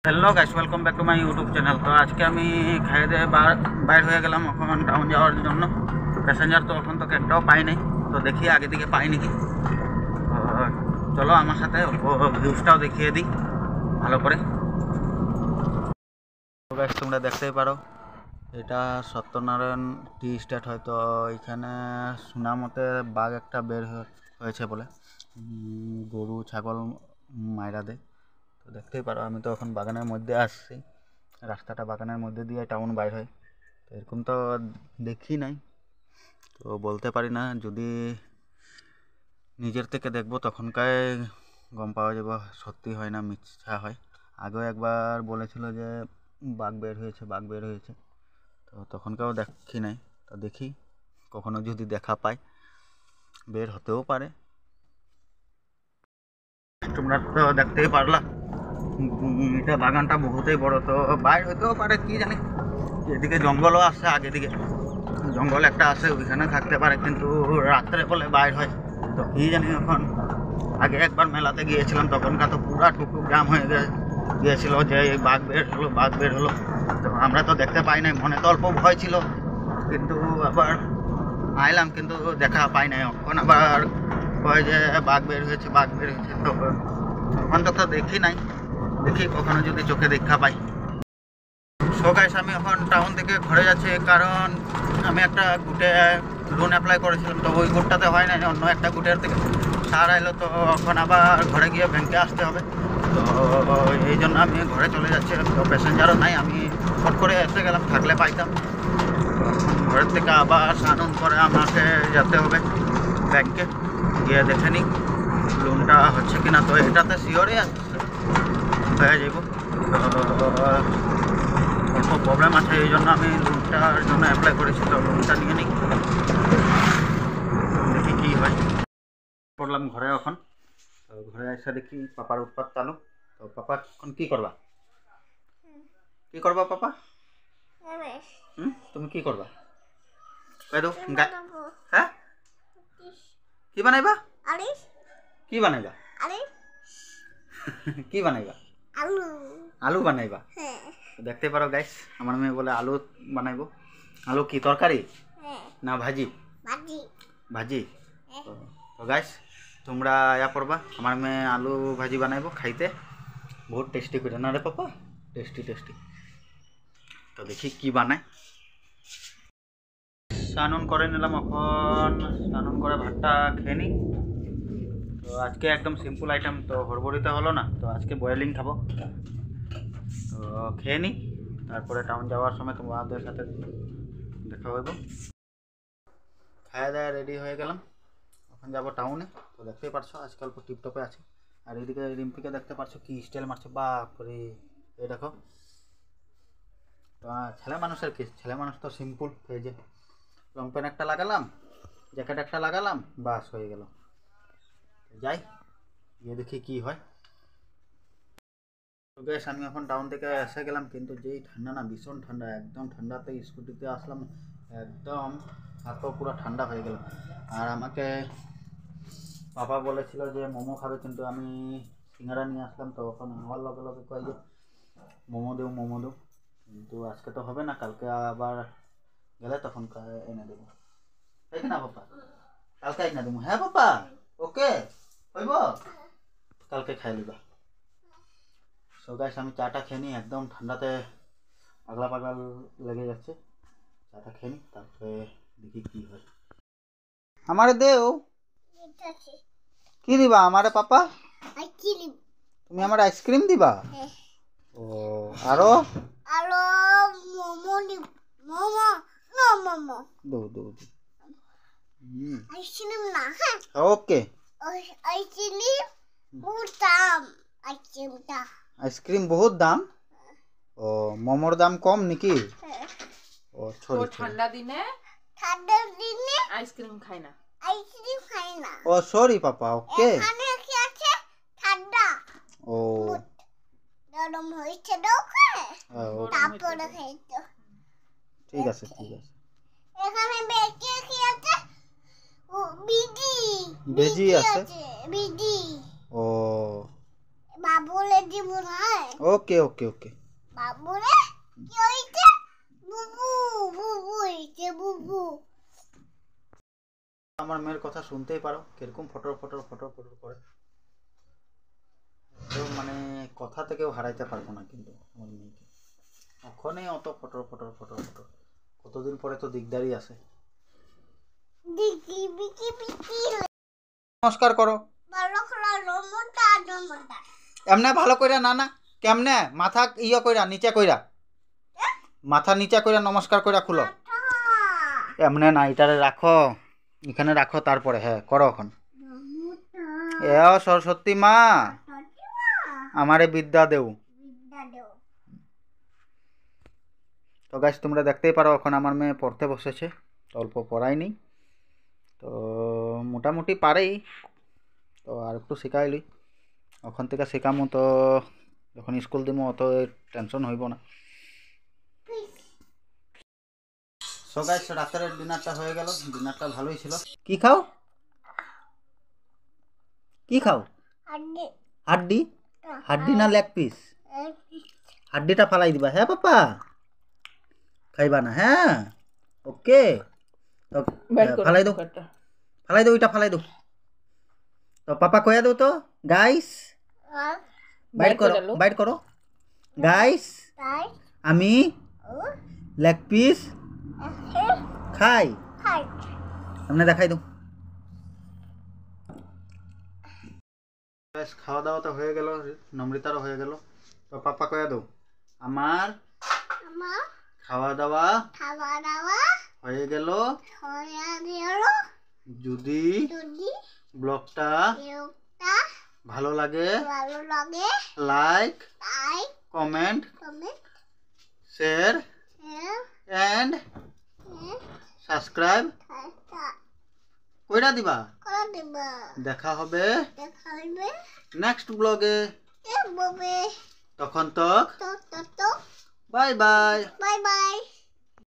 Hello guys, welcome back to my YouTube channel. তো আজকে আমি খাইয়ে দিয়ে বাইর হয়ে গেলাম এখন টাউন যাওয়ার জন্য। প্যাসেঞ্জার তো এখন তো একটাও পাই নাই, তো দেখি আগে দিকে পাই নাকি। চলো আমার সাথে ভিউজটাও দেখিয়ে দিই ভালো করে। গাইস তোমরা দেখতেই পারো, এটা সত্যনারায়ণ টি স্টেট, হয়তো এখানে শোনা মতে বাঘ একটা বের হয়েছে বলে, গরু ছাগল মাইরা দেয়। তো দেখতেই পারো, আমি তো এখন বাগানের মধ্যে আসছি, রাস্তাটা বাগানের মধ্যে দিয়ে টাউন বাইর হয়। তো এরকম তো দেখি নাই, তো বলতে পারি না। যদি নিজের থেকে দেখবো তখনকার গম পাওয়া যাবে সত্যি হয় না মিথ্যা হয়। আগেও একবার বলেছিল যে বাঘ বের হয়েছে, বাঘ বের হয়েছে, তো তখনকাও দেখি নাই। তো দেখি কখনো যদি দেখা পাই, বের হতেও পারে। তোমরা তো দেখতেই পারলা, এটা বাগানটা বহুতই বড়, তো বাইর হইতেও পারে কি জানি। এদিকে জঙ্গলও আছে, আগে দিকে জঙ্গল একটা আছে, ওইখানে থাকতে পারে, কিন্তু রাত্রে বলে বাইর হয়। তো কি জানি এখন। আগে একবার মেলাতে গিয়েছিলাম, তখনকার তো পুরা টুকটুক জাম হয়ে গিয়েছিল যে এই বাঘ বের হলো, বাঘ বের হলো। তো আমরা তো দেখতে পাই নাই, মনে তো অল্প ভয় ছিল, কিন্তু আবার আইলাম কিন্তু দেখা পাই নাই। এখন আবার কয় যে বাঘ বের হয়েছে, বাঘ বের হয়েছে। তো এখন তো দেখি নাই, দেখি কখনো যদি চোখে দেখা পাই। সো গাইস, আমি এখন টাউন থেকে ঘরে যাচ্ছি, কারণ আমি একটা গুটে লোন অ্যাপ্লাই করেছিলাম, তো ওই গুটটাতে হয় না, অন্য একটা গুটের থেকে সার আইলো। তো এখন আবার ঘরে গিয়ে ব্যাংকে আসতে হবে, তো এই জন্য আমি ঘরে চলে যাচ্ছি। তো প্যাসেঞ্জারও নাই, আমি ফট করে এসে গেলাম, থাকলে পাইতাম। ঘরের থেকে আবার স্নান করে আমাকে যেতে হবে ব্যাংকে, গিয়ে দেখে নিই লোনটা হচ্ছে কিনা। তো এটাতে শিওরই হয়ে যাব, অল্প প্রবলেম আছে, এই জন্য আমি লোনটার জন্য অ্যাপ্লাই করেছি। তো লোনটা নিয়ে নিই, দেখি কী হয়। পড়লাম ঘরে এখন। তো ঘরে এসে দেখি পাপার উৎপাত চালু। তো পাপা এখন কী করবা, কী করবা পাপা? তুমি কী করবা? হ্যাঁ, কি বানাইবা? কি বানাইবা? কি বানাইবা? আলু বানাইবা? দেখতে পারো গাইস, আমার মেয়ে বলে আলু বানাইবো। আলু কি তরকারি না ভাজি? ভাজি। তো গাইস তোমরা আয়া পড়বা, আমার মেয়ে আলু ভাজি বানাইবো, খাইতে বহুত টেস্টি করে না রে পাপা? Tasty tasty. তো দেখি কি বানায়। স্নান করে নিলাম, এখন স্নান করে ভাতটা খেয়ে নিই। তো আজকে একদম সিম্পল আইটেম, তো হড়বড়িতে হলো না, তো আজকে বয়েলিং খাবো। তো খেয়ে নিই, তারপরে টাউন যাওয়ার সময় তোমাদের সাথে দেখা হইব। খাওয়া দাওয়া রেডি হয়ে গেলাম, এখন যাবো টাউনে। তো দেখতেই পারছো আজকে অল্প টিপটপে আছে। আর এদিকে রিম্পিকে দেখতে পারছো কি স্টাইল মারছে, বাপরে! এই দেখো, তো ছেলে মানুষের কি, ছেলে মানুষ তো সিম্পল, এই যে লং প্যান্ট একটা লাগালাম, জ্যাকেট একটা লাগালাম, বাস হয়ে গেল। যাই গিয়ে দেখি কি হয়। তো বেশ, আমি এখন টাউন থেকে এসে গেলাম, কিন্তু যেই ঠান্ডা না, ভীষণ ঠান্ডা, একদম ঠান্ডাতে স্কুটিতে আসলাম, একদম হাত পুরো ঠান্ডা হয়ে গেল। আর আমাকে বাবা বলেছিল যে মোমো খাবে, কিন্তু আমি সিঙ্গারা নিয়ে আসলাম। তো এখন আমার লগে লগে কয় যে মোমো দেও, মোমো দেও, কিন্তু আজকে তো হবে না, কালকে আবার গেলে তখন এনে দেবো, তাই না পাপা? কালকে এনে দেবো, হ্যাঁ পাপা? ওকে হইব, কালকে খাই লিবা। সো গাইস, আমি চাটা খেয়ে নিই, একদম ঠান্ডাতে পাগলা পাগলা লেগে যাচ্ছে। চাটা খেয়ে নিই, তারপরে দেখি কি হয়। আমারে দেও, কি দিবা আমারে পাপা? তুমি আমার আইসক্রিম দিবা? ও, আরো আরো মোমো মোমো নো মোমো দো দো দো। আইসক্রিম না, হ্যাঁ ওকে। আইসক্রিম বহুত দাম, আইসক্রিমটা আইসক্রিম বহুত দাম। ও, মোমোর দাম কম নাকি? ও ছোট ঠান্ডা দিনে আইসক্রিম খাই না, আইসক্রিম খাই না। ও সরি পাপা, ওকে। এখানে কি আছে? ঠান্ডা। ও গরম হইছে দেখো, তারপরে খাইতো। ঠিক আছে ঠিক আছে। এখানে বেঁচে কি আছে? ও বিজি, বেজি আছে, বিজি। ও বাবুলে দিব না। ওকে ওকে ওকে। বাবুলে কি হইছে? বুবু বুবু হইছে বুবু। আমার মেয়ের কথা শুনতেই পারো কিরকম ফটর ফটর ফটর ফটর করে। তো মানে কথা থেকেও হারাইতে পারবো না কিন্তু আমার মেয়েকে। এখনই অত ফটর ফটর ফটর ফটর, কতদিন পরে তো দিকদারি আছে। দিকি বিকি বিকি। নমস্কার করো। ভালো করে রমটা রমটা। এমনে ভালো কইরা না না, কেমনে মাথা ইয়া কইরা নিচে কইরা, মাথা নিচে কইরা নমস্কার কইরা খুলো। এমনে না, এটারে রাখো, এখানে রাখো, তারপরে হ্যাঁ করো এখন। এ সরস্বতী মা আমারে বিদ্যা দেও। তো গাইস তোমরা দেখতেই পারো এখন আমার মেয়ে পড়তে বসেছে, অল্প পড়ায়নি তো মোটামুটি পারেই, তো আর একটু শিখাইলি, ওখান থেকে শেখামো তো যখন স্কুল দিমো অত টেনশন হইব না। সো গাইস রাতের ডিনারটা হয়ে গেল, ডিনারটা ভালোই ছিল। কি খাও কি খাও? হাড্ডি। হাড্ডি না লেগ পিস? হাড্ডিটা ফালাই দিবা হ্যাঁ পাপা, খাইবা না হ্যাঁ, ওকে। তো ফালাই দাও, ফালাই দাও, ওইটা ফালাই দাও। তো পাপা কয়া দাও তো গাইস, বাইট করো, বাইট করো গাইস, আমি লেগ পিস খাই। আপনি দেখাই দাও। খাওয়া দাওয়া তো হয়ে গেল, নমৃতারও হয়ে গেল, তো পাপা কয়া দাও আমার খাওয়া দাওয়া হয়ে গেল। যদি ব্লগটা ভালো লাগে like comment share and subscribe কইরা দিবা। দেখা হবে নেক্সট ব্লগে, তখন তক বাই বাই।